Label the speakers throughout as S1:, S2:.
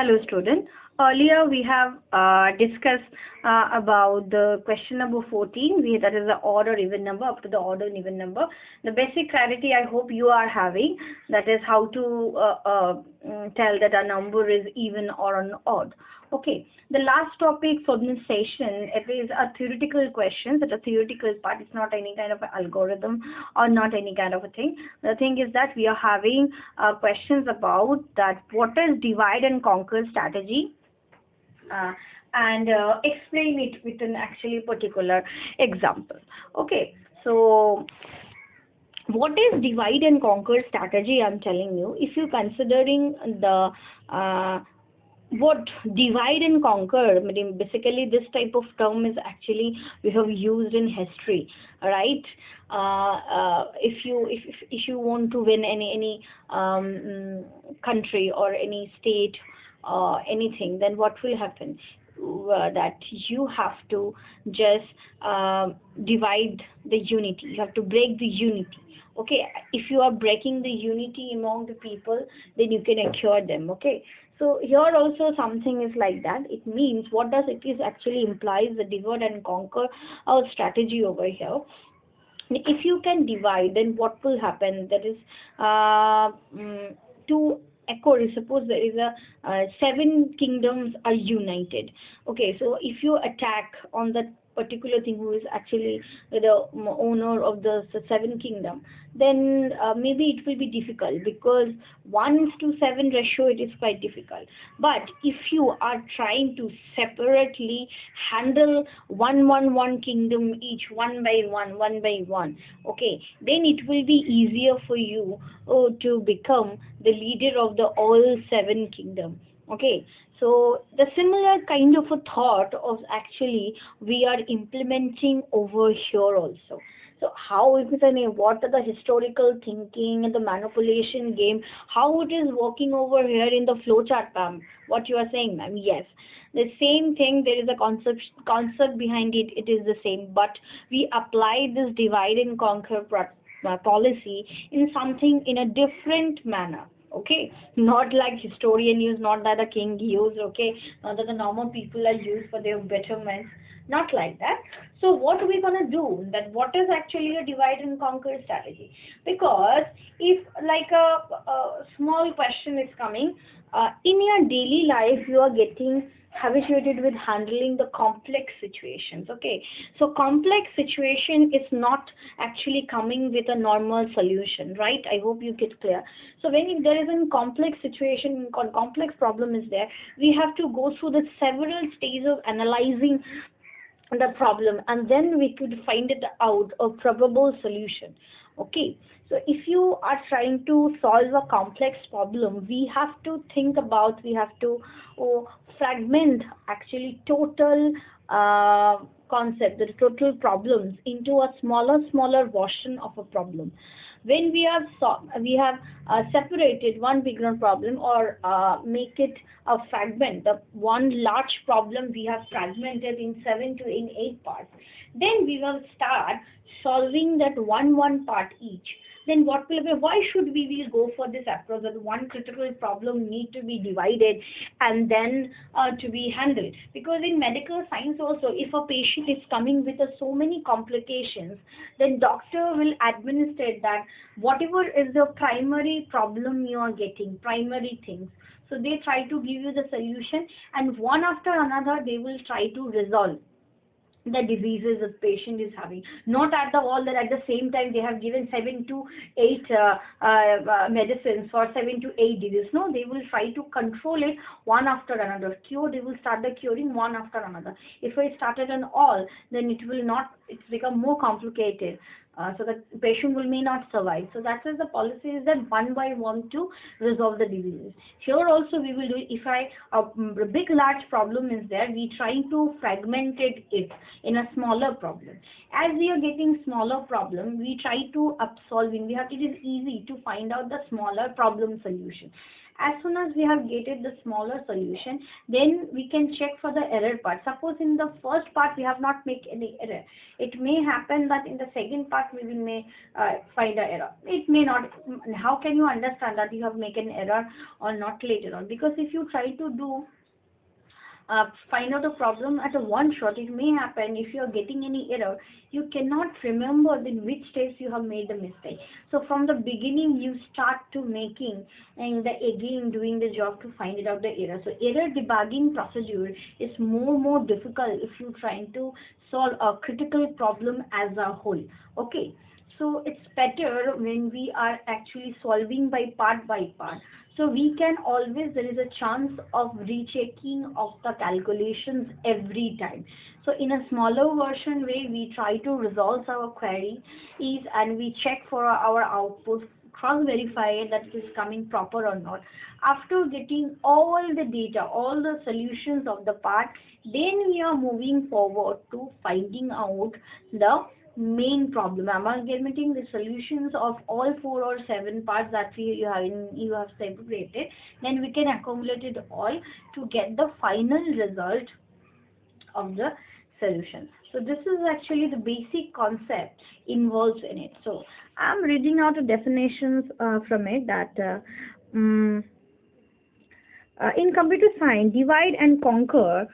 S1: Hello, student. Earlier we have discussed about the question number 14. That is the odd or even number up to the odd and even number. The basic clarity I hope you are having, that is how to tell that a number is even or an odd. Okay. The last topic for this session, it is a theoretical question. That a theoretical part is not any kind of an algorithm or not any kind of a thing. The thing is that we are having questions about that what is divide and conquer strategy, and explain it with an actually particular example. Okay, so what is divide and conquer strategy? I'm telling you, if you're considering the what divide and conquer, I mean, basically this type of term is actually we have used in history, right? If you want to win any country or any state, anything, then what will happen? That you have to just divide the unity. You have to break the unity. Okay, if you are breaking the unity among the people, then you can acquire them. Okay, so here also something is like that. It means what does it is actually implies the divide and conquer our strategy over here. If you can divide, then what will happen? That is to echo, suppose there is a seven kingdoms are united. Okay, so if you attack on that particular thing who is actually the owner of the seven kingdom, then maybe it will be difficult, because 1:7 ratio, it is quite difficult. But if you are trying to separately handle one kingdom each, one by one, okay, then it will be easier for you to become the leader of the all seven kingdom. Okay, so the similar kind of a thought of actually we are implementing over here also. So how is it, what are the historical thinking and the manipulation game, how it is working over here in the flowchart, ma'am? What you are saying, ma'am? Yes, the same thing. There is a concept behind it. It is the same, but we apply this divide and conquer policy in something in a different manner. Okay, not like historian use, not that the king use, okay, not that the normal people are used for their betterment, not like that. So what are we gonna do? That what is actually a divide and conquer strategy? Because if like a small question is coming, in your daily life you are getting habituated with handling the complex situations. Okay, so complex situation is not actually coming with a normal solution, right? I hope you get clear. So when there is a complex situation, complex problem is there, we have to go through the several stages of analyzing the problem, and then we could find it out a probable solution. Okay, so if you are trying to solve a complex problem, we have to think about, we have to fragment actually total concept, the total problems into a smaller version of a problem. When we have separated one bigger problem, or make it a fragment, the one large problem we have fragmented in 7 to 8 parts, then we will start solving that one part each. Then what will be, why should we will go for this approach that one critical problem need to be divided and then to be handled? Because in medical science also, if a patient is coming with so many complications, then doctor will administrate that whatever is the primary problem you are getting, primary things, so they try to give you the solution, and one after another they will try to resolve the diseases the patient is having. Not at the all that at the same time they have given 7 to 8 medicines for 7 to 8 diseases. No, they will try to control it one after another. Cure, they will start the curing one after another. If I started on all, then it will not, it's become more complicated. So that patient may not survive. So that is the policy, is that one by one to resolve the diseases. Here also we will do it. If a big large problem is there, we try to fragment it in a smaller problem. As we are getting smaller problem, we try to solving. It is easy to find out the smaller problem solution. As soon as we have gated the smaller solution, then we can check for the error part. Suppose in the first part we have not made any error, it may happen that in the second part we will may find a error. It may not. How can you understand that you have made an error or not later on? Because if you try to do find out a problem at a one shot, it may happen if you are getting any error, you cannot remember in which steps you have made the mistake. So from the beginning you start to making and the again doing the job to find it out the error. So error debugging procedure is more difficult if you trying to solve a critical problem as a whole. Okay, so it's better when we are actually solving by part. So we can always, there is a chance of rechecking of the calculations every time. So in a smaller version way, we try to resolve our query and we check for our output, cross-verify that it is coming proper or not. After getting all the data, all the solutions of the part, then we are moving forward to finding out the main problem, amalgamating the solutions of all 4 or 7 parts that you have separated. Then we can accumulate it all to get the final result of the solution. So this is actually the basic concept involved in it. So I'm reading out the definitions from it that in computer science, divide and conquer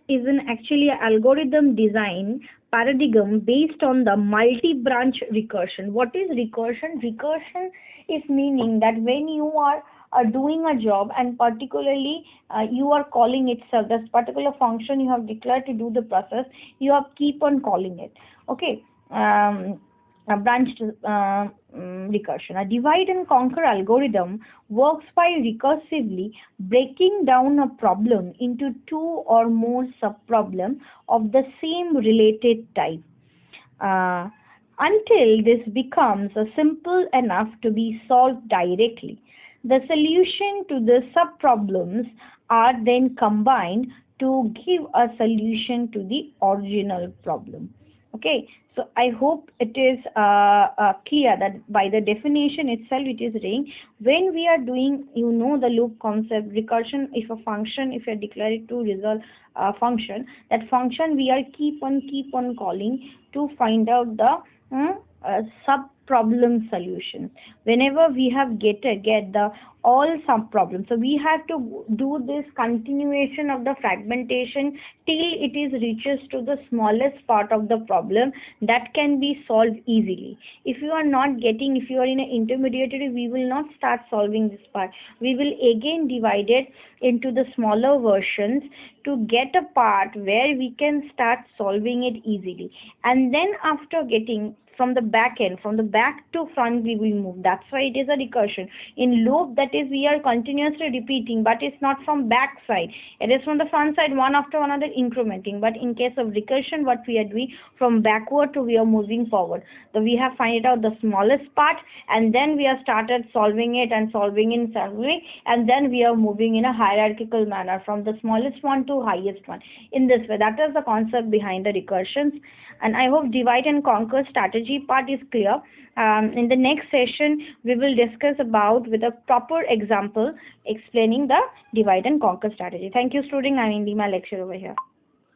S1: is an actually algorithm design paradigm based on the multi-branch recursion. What is recursion? Recursion is meaning that when you are doing a job and particularly you are calling itself, this particular function you have declared to do the process, you have keep on calling it. Okay. A branched recursion. A divide and conquer algorithm works by recursively breaking down a problem into 2 or more subproblems of the same related type until this becomes simple enough to be solved directly. The solution to the subproblems are then combined to give a solution to the original problem. Okay, so I hope it is clear that by the definition itself it is saying when we are doing, the loop concept, recursion, if a function, if you declare it to resolve a function, that function we are keep on calling to find out the sub problem solution. Whenever we have get the all sub problems, so we have to do this continuation of the fragmentation till it is reaches to the smallest part of the problem that can be solved easily. If you are not getting, if you are in an intermediary, we will not start solving this part. We will again divide it into the smaller versions to get a part where we can start solving it easily, and then after getting from the back end, from the back to front we will move. That's why it is a recursion. In loop, that is we are continuously repeating, but it's not from back side. It is from the front side, one after another incrementing. But in case of recursion, what we are doing from backward to we are moving forward. So we have find out the smallest part and then we have started solving it and solving and then we are moving in a hierarchical manner from the smallest one to highest one. In this way, that is the concept behind the recursions. And I hope divide and conquer strategy part is clear. In the next session, we will discuss about with a proper example explaining the divide and conquer strategy. Thank you, student. I'm ending my lecture over here.